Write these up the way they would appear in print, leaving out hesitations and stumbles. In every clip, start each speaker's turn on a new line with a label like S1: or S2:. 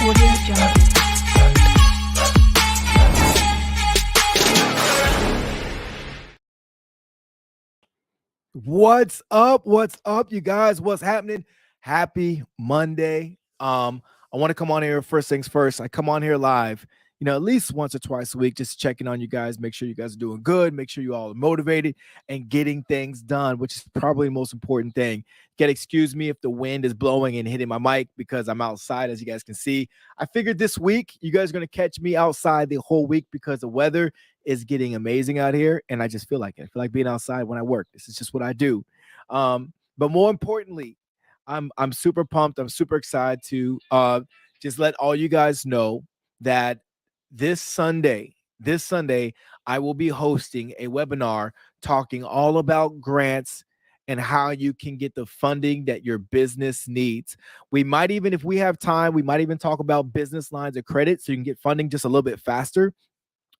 S1: What's up? What's up, you guys? What's happening? Happy Monday. I want to come on here first things first. I come on here live, at least once or twice a week, just checking on you guys, make sure you guys are doing good, make sure you all are motivated and getting things done, which is probably the most important thing. Excuse me if the wind is blowing and hitting my mic because I'm outside, as you guys can see. I figured this week you guys are going to catch me outside the whole week because the weather is getting amazing out here, and I just feel like it. I feel like being outside when I work. This is just what I do. But more importantly, I'm super pumped. I'm super excited to just let all you guys know that this Sunday, I will be hosting a webinar talking all about grants and how you can get the funding that your business needs. We might even, if we have time, we might even talk about business lines of credit so you can get funding just a little bit faster.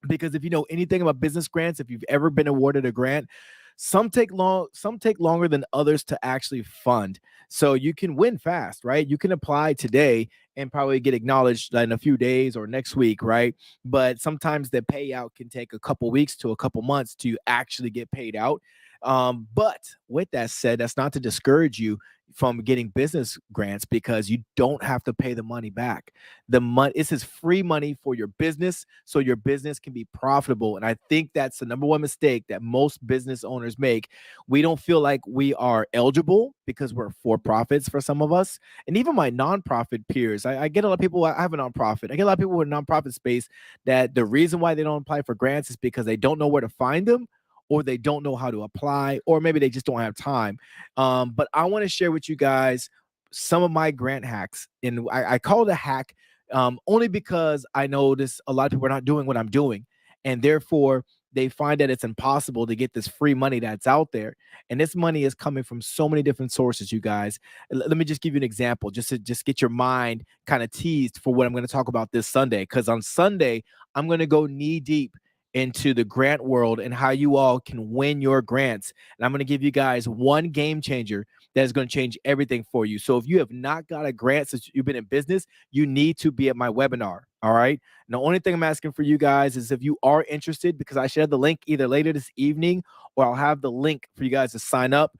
S1: Because if you know anything about business grants, if you've ever been awarded a grant, some take longer than others to actually fund. So you can win fast, right? You can apply today and probably get acknowledged in a few days or next week, right? But sometimes the payout can take a couple weeks to a couple months to actually get paid out. But with that said, that's not to discourage you from getting business grants, because you don't have to pay the money back. The money, this is free money for your business, so your business can be profitable. And I think that's the number one mistake that most business owners make. We don't feel like we are eligible because we're for profits for some of us. And even my nonprofit peers, I get a lot of people. I have a nonprofit. I get a lot of people in nonprofit space that the reason why they don't apply for grants is because they don't know where to find them, or they don't know how to apply, or maybe they just don't have time. But I want to share with you guys some of my grant hacks. And I call it a hack only because I notice a lot of people are not doing what I'm doing. And therefore, they find that it's impossible to get this free money that's out there. And this money is coming from so many different sources, you guys. Let me just give you an example, just to get your mind kind of teased for what I'm going to talk about this Sunday. Because on Sunday, I'm going to go knee deep into the grant world and how you all can win your grants. And I'm going to give you guys one game changer that is going to change everything for you. So if you have not got a grant since you've been in business, you need to be at my webinar. All right. And the only thing I'm asking for you guys is if you are interested, because I shared the link either later this evening, or I'll have the link for you guys to sign up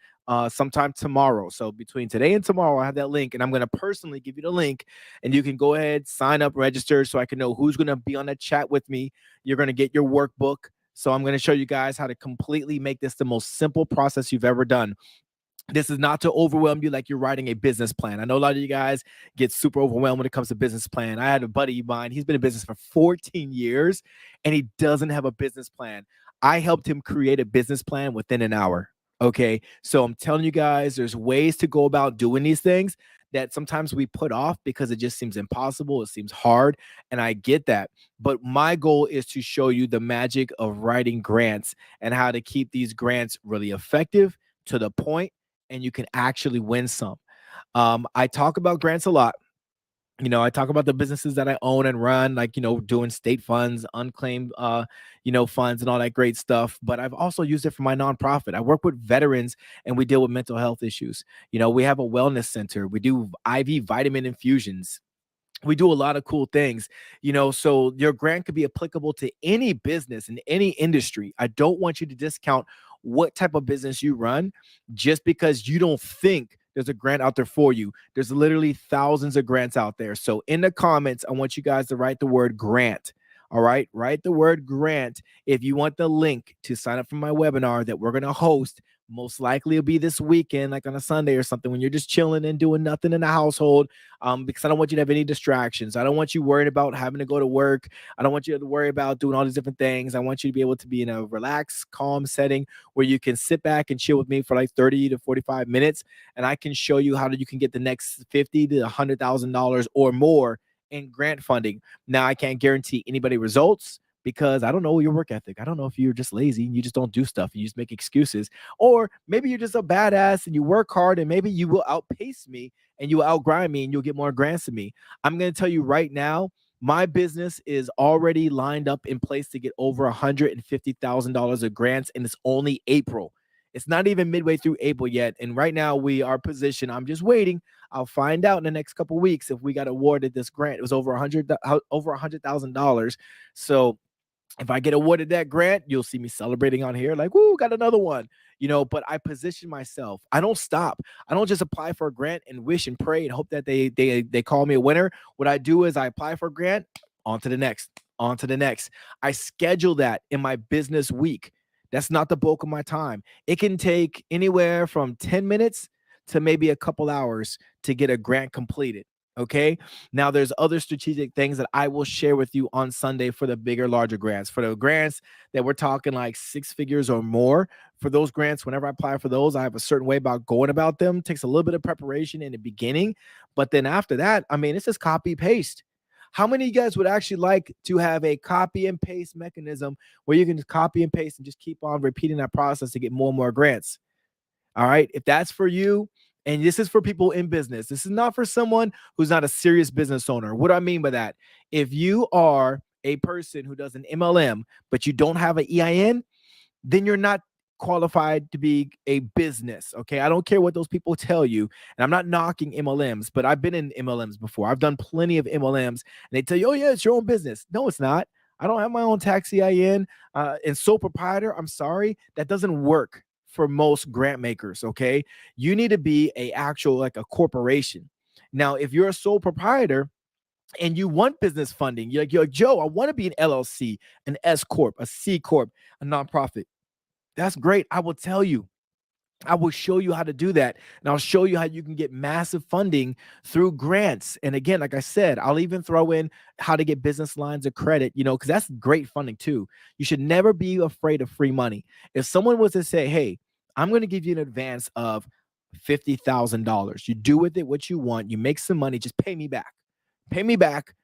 S1: sometime tomorrow. So between today and tomorrow, I have that link, and I'm going to personally give you the link, and you can go ahead, sign up, register, so I can know who's going to be on that chat with me. You're going to get your workbook. So I'm going to show you guys how to completely make this the most simple process you've ever done. This is not to overwhelm you like you're writing a business plan. I know a lot of you guys get super overwhelmed when it comes to business plan. I had a buddy of mine. He's been in business for 14 years, and he doesn't have a business plan. I helped him create a business plan within an hour. Okay. So I'm telling you guys, there's ways to go about doing these things that sometimes we put off because it just seems impossible. It seems hard. And I get that. But my goal is to show you the magic of writing grants and how to keep these grants really effective, to the point, and you can actually win some. I talk about grants a lot. I talk about the businesses that I own and run, like, doing state funds, unclaimed, funds and all that great stuff. But I've also used it for my nonprofit. I work with veterans and we deal with mental health issues. We have a wellness center. We do IV vitamin infusions. We do a lot of cool things, so your grant could be applicable to any business in any industry. I don't want you to discount what type of business you run just because you don't think there's a grant out there for you. There's literally thousands of grants out there. So in the comments, I want you guys to write the word grant. All right. Write the word grant if you want the link to sign up for my webinar that we're going to host. Most likely it'll be this weekend, like on a Sunday or something, when you're just chilling and doing nothing in the household. Because I don't want you to have any distractions. I don't want you worried about having to go to work. I don't want you to worry about doing all these different things. I want you to be able to be in a relaxed, calm setting where you can sit back and chill with me for like 30 to 45 minutes. And I can show you how you can get the next $50,000 to $100,000 or more in grant funding. Now, I can't guarantee anybody results because I don't know your work ethic. I don't know if you're just lazy and you just don't do stuff. You just make excuses. Or maybe you're just a badass and you work hard, and maybe you will outpace me and you will outgrind me and you'll get more grants than me. I'm going to tell you right now, my business is already lined up in place to get over $150,000 of grants, and it's only April. It's not even midway through April yet. And right now we are positioned. I'm just waiting. I'll find out in the next couple of weeks if we got awarded this grant. It was over $100,000. So if I get awarded that grant, you'll see me celebrating on here, like, woo, got another one, but I position myself. I don't stop. I don't just apply for a grant and wish and pray and hope that they call me a winner. What I do is I apply for a grant, on to the next, on to the next. I schedule that in my business week. That's not the bulk of my time. It can take anywhere from 10 minutes to maybe a couple hours to get a grant completed. Okay. Now there's other strategic things that I will share with you on Sunday for the bigger, larger grants. For the grants that we're talking like 6 figures or more, for those grants, whenever I apply for those, I have a certain way about going about them. It takes a little bit of preparation in the beginning, but then after that, I mean, it's just copy paste. How many of you guys would actually like to have a copy and paste mechanism where you can just copy and paste and just keep on repeating that process to get more and more grants? All right. If that's for you, and this is for people in business, this is not for someone who's not a serious business owner. What do I mean by that? If you are a person who does an MLM, but you don't have an EIN, then you're not qualified to be a business. Okay. I don't care what those people tell you. And I'm not knocking MLMs, but I've been in MLMs before. I've done plenty of MLMs and they tell you, oh, yeah, it's your own business. No, it's not. I don't have my own tax EIN and sole proprietor. I'm sorry. That doesn't work for most grant makers. Okay. You need to be a actual, like a corporation. Now, if you're a sole proprietor, and you want business funding, you're like, Joe, I want to be an LLC, an S Corp, a C Corp, a nonprofit. That's great. I will tell you. I will show you how to do that. And I'll show you how you can get massive funding through grants. And again, like I said, I'll even throw in how to get business lines of credit, because that's great funding too. You should never be afraid of free money. If someone was to say, hey, I'm going to give you an advance of $50,000, you do with it what you want, you make some money, just pay me back. Pay me back.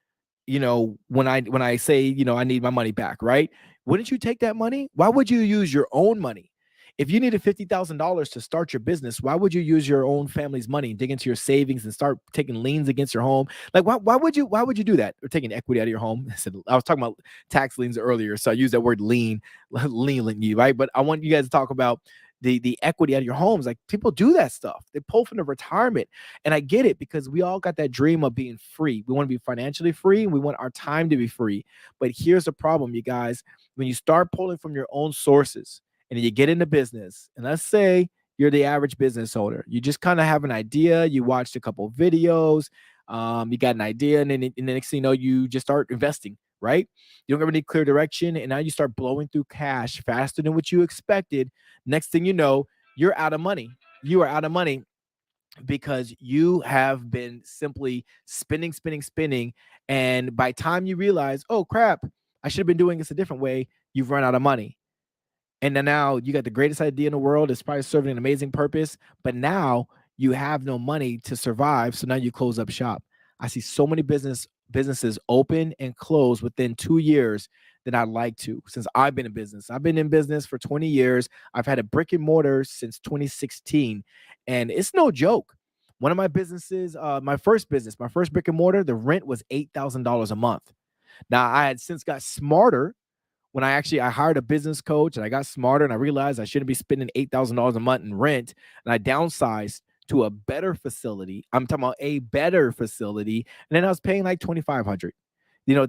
S1: When I say, I need my money back, right? Wouldn't you take that money? Why would you use your own money? If you needed $50,000 to start your business, why would you use your own family's money and dig into your savings and start taking liens against your home? Like, why would you do that? Or taking equity out of your home? I was talking about tax liens earlier, so I used that word lean, right? But I want you guys to talk about the equity out of your homes. Like, people do that stuff. They pull from the retirement. And I get it, because we all got that dream of being free. We want to be financially free. And we want our time to be free. But here's the problem, you guys. When you start pulling from your own sources and you get into business, and let's say you're the average business owner, you just kind of have an idea. You watched a couple of videos. You got an idea. And then the next thing you know, you just start investing. Right? You don't have any clear direction. And now you start blowing through cash faster than what you expected. Next thing you know, you're out of money. You are out of money because you have been simply spending. And by time you realize, oh crap, I should have been doing this a different way, you've run out of money. And then now you got the greatest idea in the world. It's probably serving an amazing purpose, but now you have no money to survive. So now you close up shop. I see so many businesses open and close within 2 years than I'd like to. Since I've been in business, I've been in business for 20 years. I've had a brick and mortar since 2016, and it's no joke. One of my businesses, my first brick and mortar, the rent was $8,000 a month. Now I had since got smarter when I hired a business coach, and I got smarter, and I realized I shouldn't be spending $8,000 a month in rent, and I downsized to a better facility. I'm talking about a better facility. And then I was paying like $2,500.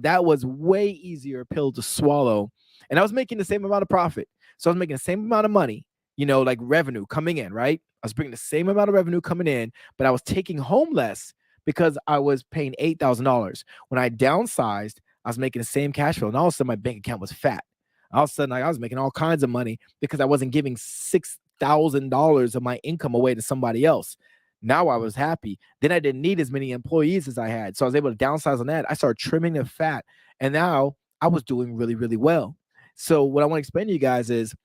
S1: That was way easier pill to swallow. And I was making the same amount of profit. So I was making the same amount of money, like revenue coming in, right? I was bringing the same amount of revenue coming in, but I was taking home less because I was paying $8,000. When I downsized, I was making the same cash flow. And all of a sudden my bank account was fat. All of a sudden, I was making all kinds of money because I wasn't giving $6,000 of my income away to somebody else. Now I was happy. Then I didn't need as many employees as I had. So I was able to downsize on that. I started trimming the fat. And now I was doing really, really well. So what I want to explain to you guys is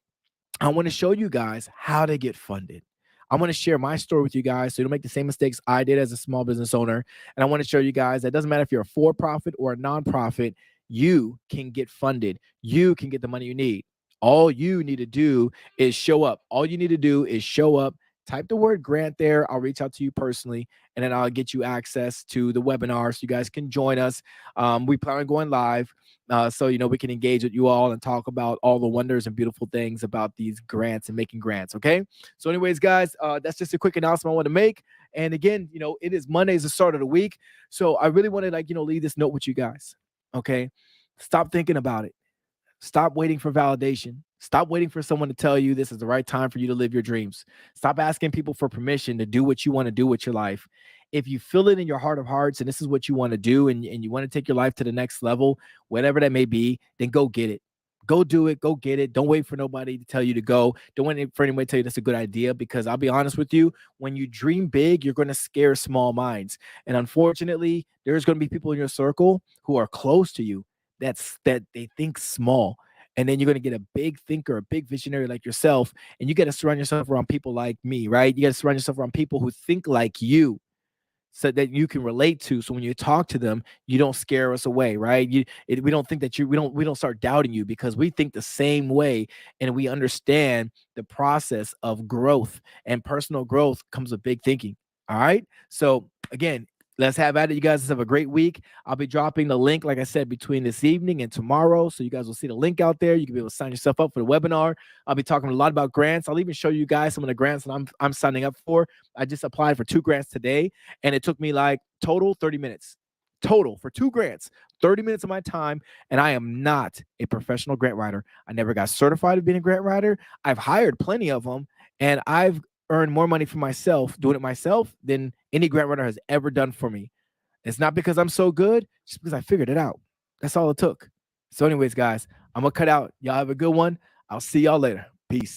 S1: I want to show you guys how to get funded. I want to share my story with you guys so you don't make the same mistakes I did as a small business owner. And I want to show you guys that it doesn't matter if you're a for-profit or a nonprofit, you can get funded. You can get the money you need. All you need to do is show up. All you need to do is show up, type the word grant there. I'll reach out to you personally, and then I'll get you access to the webinar so you guys can join us. We plan on going live. So, we can engage with you all and talk about all the wonders and beautiful things about these grants and making grants. Okay. So anyways, guys, that's just a quick announcement I want to make. And again, it is Monday, is the start of the week. So I really want to leave this note with you guys. Okay. Stop thinking about it. Stop waiting for validation. Stop waiting for someone to tell you this is the right time for you to live your dreams. Stop asking people for permission to do what you want to do with your life. If you feel it in your heart of hearts and this is what you want to do, and you want to take your life to the next level, whatever that may be, then go get it. Go do it. Go get it. Don't wait for nobody to tell you to go. Don't wait for anyone to tell you that's a good idea, because I'll be honest with you, when you dream big, you're going to scare small minds. And unfortunately, there's going to be people in your circle who are close to you that they think small. And then you're going to get a big thinker, a big visionary like yourself. And you got to surround yourself around people like me, right? You got to surround yourself around people who think like you, so that you can relate to. So when you talk to them, you don't scare us away, right? We don't think that we don't start doubting you, because we think the same way, and we understand the process of growth, and personal growth comes with big thinking. All right. So again, let's have at it. You guys have a great week. I'll be dropping the link, like I said, between this evening and tomorrow. So you guys will see the link out there. You can be able to sign yourself up for the webinar. I'll be talking a lot about grants. I'll even show you guys some of the grants that I'm signing up for. I just applied for 2 grants today, and it took me like total 30 minutes. Total for 2 grants, 30 minutes of my time. And I am not a professional grant writer. I never got certified as being a grant writer. I've hired plenty of them, and I've earn more money for myself doing it myself than any grant writer has ever done for me. It's not because I'm so good, just because I figured it out. That's all it took. So anyways, guys, I'm going to cut out. Y'all have a good one. I'll see y'all later. Peace.